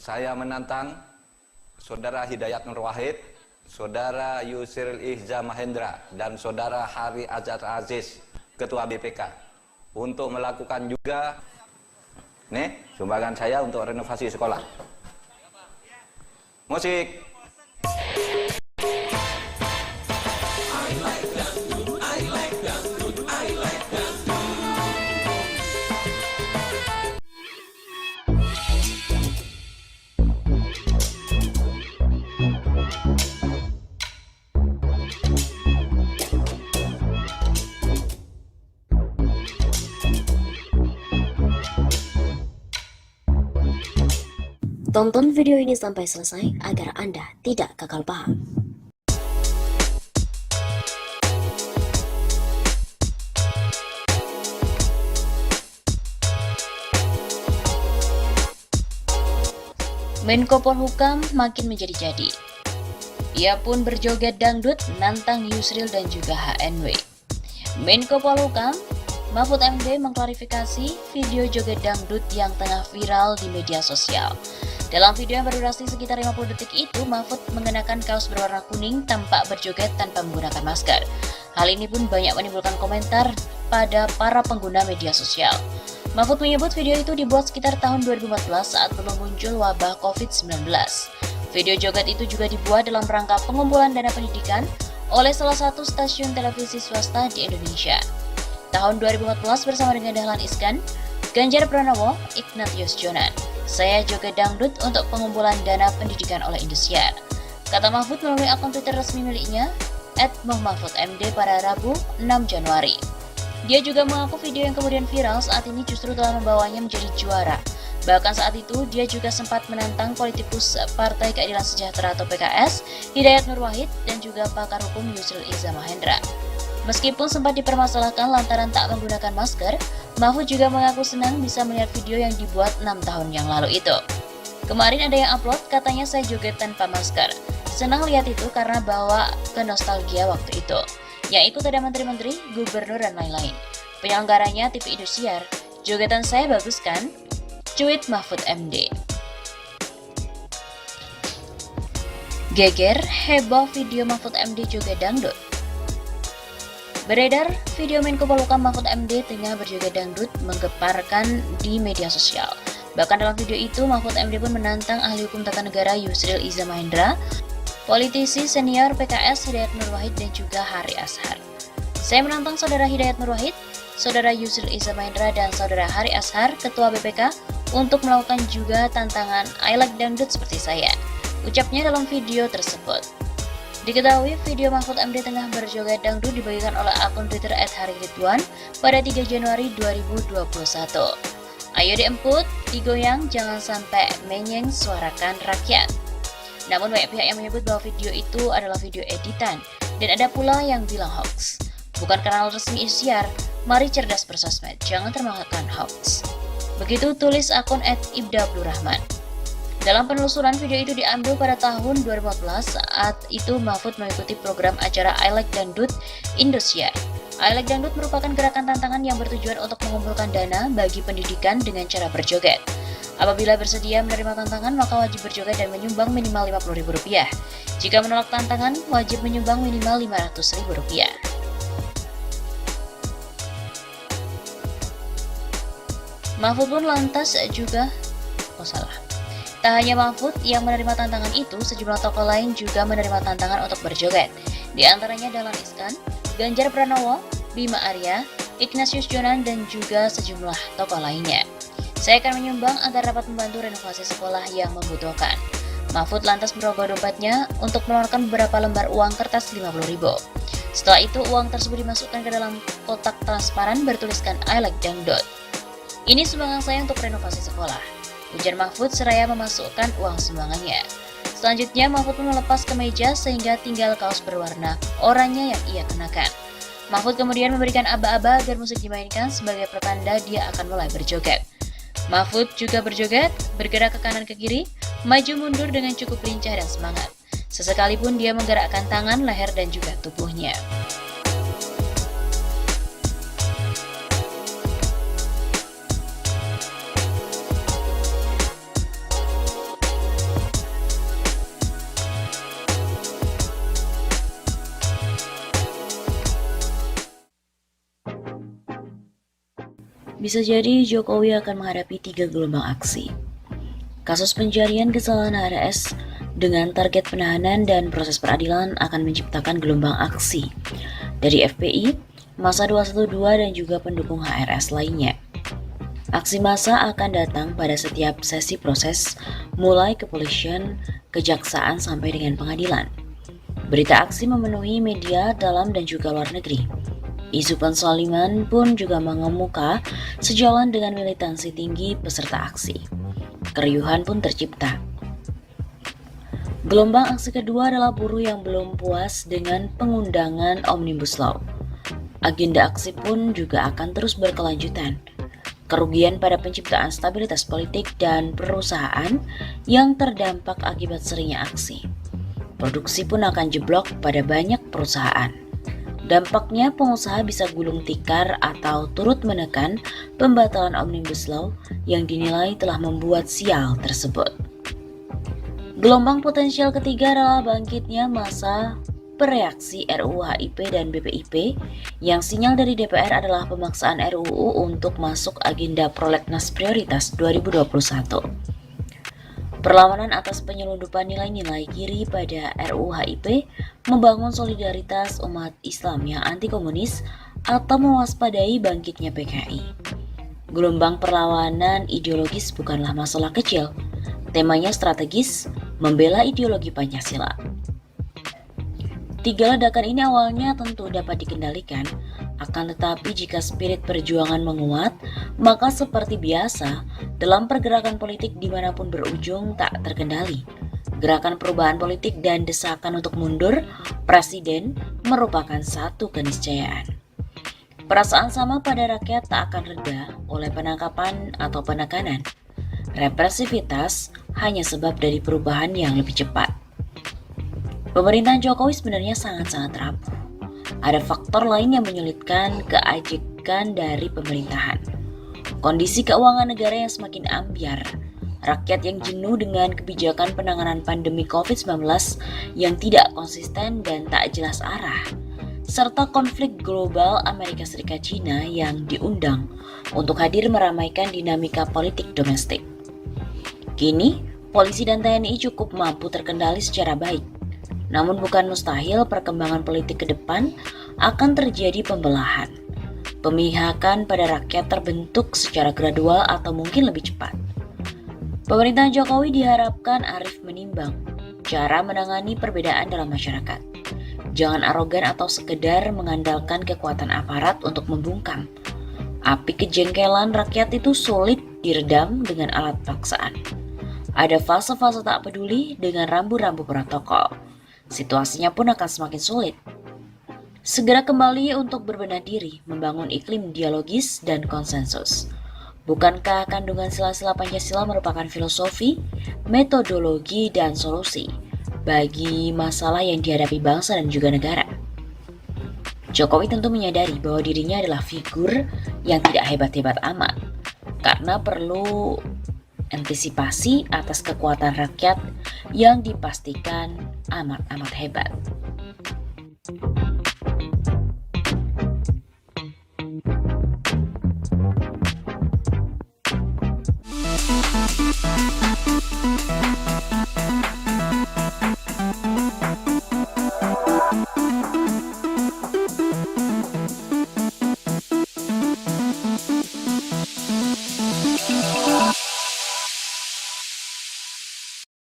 Saya menantang Saudara Hidayat Nur Wahid, Saudara Yusril Iza Mahendra, dan Saudara Hari Azhar Aziz, Ketua BPK, untuk melakukan juga sumbangan saya untuk renovasi sekolah. Musik. Tonton video ini sampai selesai agar Anda tidak gagal paham. Menko Polhukam makin menjadi-jadi. Ia pun berjoget dangdut nantang Yusril dan juga HNW. Menko Polhukam Mahfud MD mengklarifikasi video joget dangdut yang tengah viral di media sosial. Dalam video yang berdurasi sekitar 50 detik itu, Mahfud mengenakan kaos berwarna kuning tampak berjoget tanpa menggunakan masker. Hal ini pun banyak menimbulkan komentar pada para pengguna media sosial. Mahfud menyebut video itu dibuat sekitar tahun 2014 saat belum muncul wabah COVID-19. Video joget itu juga dibuat dalam rangka pengumpulan dana pendidikan oleh salah satu stasiun televisi swasta di Indonesia. Tahun 2014 bersama dengan Dahlan Iskan, Ganjar Pranowo, Ignatius Jonan. Saya joget dangdut untuk pengumpulan dana pendidikan oleh Indosiar, kata Mahfud melalui akun Twitter resmi miliknya @muhmahfudmd pada Rabu 6 Januari. Dia juga mengaku video yang kemudian viral saat ini justru telah membawanya menjadi juara. Bahkan saat itu dia juga sempat menantang politikus Partai Keadilan Sejahtera atau PKS, Hidayat Nur Wahid, dan juga pakar hukum Yusril Iza Mahendra. Meskipun sempat dipermasalahkan lantaran tak menggunakan masker, Mahfud juga mengaku senang bisa melihat video yang dibuat 6 tahun yang lalu itu. Kemarin ada yang upload, katanya saya joget tanpa masker. Senang lihat itu karena bawa ke nostalgia waktu itu. Yang ikut ada menteri-menteri, gubernur, dan lain-lain. Penyelenggaranya TV Indosiar. Jogetan saya bagus kan? Cuit Mahfud MD. Geger, heboh video Mahfud MD joget dangdut. Beredar video Menko Polhukam Mahfud MD tengah berjoget dangdut menggeparkan di media sosial. Bahkan dalam video itu Mahfud MD pun menantang ahli hukum tata negara Yusril Iza Mahendra, politisi senior PKS Hidayat Nur Wahid, dan juga Hari Azhar. Saya menantang Saudara Hidayat Nur Wahid, Saudara Yusril Iza Mahendra, dan Saudara Hari Azhar, Ketua BPK, untuk melakukan juga tantangan I like dangdut seperti saya, ucapnya dalam video tersebut. Diketahui video Mahfud MD tengah berjoget dangdut dibagikan oleh akun Twitter @hariridwan pada 3 Januari 2021. Ayo diemput, digoyang, jangan sampai menyeng, suarakan rakyat. Namun banyak pihak yang menyebut bahwa video itu adalah video editan, dan ada pula yang bilang hoax. Bukan kanal resmi Indosiar, mari cerdas bersosmed, jangan termakan hoax. Begitu tulis akun @ibda_abdurrahman. Dalam penelusuran, video itu diambil pada tahun 2014 saat itu Mahfud mengikuti program acara I Like Dangdut Indosiar. I Like Dangdut merupakan gerakan tantangan yang bertujuan untuk mengumpulkan dana bagi pendidikan dengan cara berjoget. Apabila bersedia menerima tantangan, maka wajib berjoget dan menyumbang minimal Rp50.000. Jika menolak tantangan, wajib menyumbang minimal Rp500.000. Mahfud pun lantas juga Tak hanya Mahfud yang menerima tantangan itu, sejumlah tokoh lain juga menerima tantangan untuk berjoget. Di antaranya Dahlan Iskan, Ganjar Pranowo, Bima Arya, Ignatius Jonan, dan juga sejumlah tokoh lainnya. Saya akan menyumbang agar dapat membantu renovasi sekolah yang membutuhkan. Mahfud lantas merogoh dompetnya untuk mengeluarkan beberapa lembar uang kertas Rp50.000. Setelah itu, uang tersebut dimasukkan ke dalam kotak transparan bertuliskan I Like Dangdut. Ini sumbangan saya untuk renovasi sekolah, ujar Mahfud seraya memasukkan uang sumbangannya. Selanjutnya, Mahfud pun melepas kemeja sehingga tinggal kaos berwarna oranye yang ia kenakan. Mahfud kemudian memberikan aba-aba agar musik dimainkan sebagai pertanda dia akan mulai berjoget. Mahfud juga berjoget, bergerak ke kanan ke kiri, maju mundur dengan cukup lincah dan semangat. Sesekali pun dia menggerakkan tangan, leher, dan juga tubuhnya. bisa jadi Jokowi akan menghadapi 3 gelombang aksi. Kasus pencarian kesalahan HRS dengan target penahanan dan proses peradilan akan menciptakan gelombang aksi dari FPI, Massa 212 dan juga pendukung HRS lainnya. Aksi massa akan datang pada setiap sesi proses, mulai kepolisian, kejaksaan sampai dengan pengadilan. Berita aksi memenuhi media dalam dan juga luar negeri. Isu pensaliman pun juga mengemuka sejalan dengan militansi tinggi peserta aksi. Keriuhan pun tercipta. Gelombang aksi kedua adalah buruh yang belum puas dengan pengundangan Omnibus Law. Agenda aksi pun juga akan terus berkelanjutan. Kerugian pada penciptaan stabilitas politik dan perusahaan yang terdampak akibat seringnya aksi. Produksi pun akan jeblok pada banyak perusahaan. Dampaknya pengusaha bisa gulung tikar atau turut menekan pembatalan Omnibus Law yang dinilai telah membuat sial tersebut. Gelombang potensial ketiga adalah bangkitnya massa pereaksi RUU HIP dan BPIP yang sinyal dari DPR adalah pemaksaan RUU untuk masuk agenda prolegnas prioritas 2021. Perlawanan atas penyelundupan nilai-nilai kiri pada RUU HIP membangun solidaritas umat Islam yang anti komunis atau mewaspadai bangkitnya PKI. Gelombang perlawanan ideologis bukanlah masalah kecil. Temanya strategis, membela ideologi Pancasila. 3 ledakan ini awalnya tentu dapat dikendalikan, akan tetapi jika spirit perjuangan menguat, maka seperti biasa, dalam pergerakan politik dimanapun berujung tak terkendali. Gerakan perubahan politik dan desakan untuk mundur presiden merupakan satu keniscayaan. Perasaan sama pada rakyat tak akan reda oleh penangkapan atau penekanan. Represivitas hanya sebab dari perubahan yang lebih cepat. Pemerintahan Jokowi sebenarnya sangat-sangat rapuh. Ada faktor lain yang menyulitkan keajekan dari pemerintahan. Kondisi keuangan negara yang semakin ambyar, rakyat yang jenuh dengan kebijakan penanganan pandemi COVID-19 yang tidak konsisten dan tak jelas arah, serta konflik global Amerika Serikat-China yang diundang untuk hadir meramaikan dinamika politik domestik. Kini, polisi dan TNI cukup mampu terkendali secara baik. Namun bukan mustahil perkembangan politik ke depan akan terjadi pembelahan. Pemihakan pada rakyat terbentuk secara gradual atau mungkin lebih cepat. Pemerintahan Jokowi diharapkan arif menimbang cara menangani perbedaan dalam masyarakat. Jangan arogan atau sekedar mengandalkan kekuatan aparat untuk membungkam. Api kejengkelan rakyat itu sulit diredam dengan alat paksaan. Ada fase-fase tak peduli dengan rambu-rambu protokol. Situasinya pun akan semakin sulit. Segera kembali untuk berbenah diri, membangun iklim dialogis dan konsensus. Bukankah kandungan sila-sila Pancasila merupakan filosofi, metodologi, dan solusi bagi masalah yang dihadapi bangsa dan juga negara? Jokowi tentu menyadari bahwa dirinya adalah figur yang tidak hebat-hebat amat, karena perlu antisipasi atas kekuatan rakyat yang dipastikan amat-amat hebat.